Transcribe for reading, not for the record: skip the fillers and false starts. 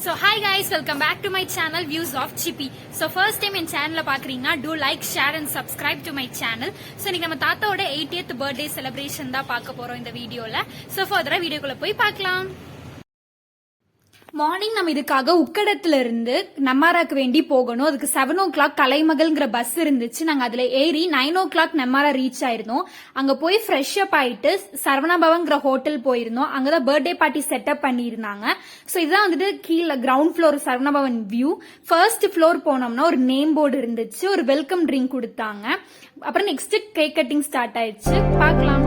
So hi guys, welcome back to my channel Views of Chippy. So first time in channel பாக்குறீங்கன்னா do like, share and subscribe to my channel. So இன்னைக்கு நம்ம தாத்தாவோட 80th birthday celebration தான் பார்க்க போறோம் இந்த வீடியோல. So further வீடியோக்குள்ள போய் பார்க்கலாம். மார்னிங் நம்ம இதுக்காக உக்கடத்துல இருந்து நெம்மாராக்கு வேண்டி போகணும். அதுக்கு 7 o'clock கலைமகள்ங்கிற பஸ் இருந்துச்சு. நாங்க அதுல ஏறி 9 o'clock நெம்மாரா ரீச் ஆயிருந்தோம். அங்க போய் ஃப்ரெஷ் அப் ஆயிட்டு சரவணபவன்ங்கிற ஹோட்டல் போயிருந்தோம். அங்கதான் பர்த்டே பார்ட்டி செட்டப் பண்ணிருந்தாங்க. சோ இதுதான் வந்துட்டு கீழே ground floor Saravana Bhavan view. First floor போனோம்னா ஒரு நேம் போர்டு இருந்துச்சு, ஒரு வெல்கம் ட்ரிங்க் கொடுத்தாங்க. அப்புறம் நெக்ஸ்ட் கேக் கட்டிங் ஸ்டார்ட் ஆயிடுச்சு. பார்க்கலாம்.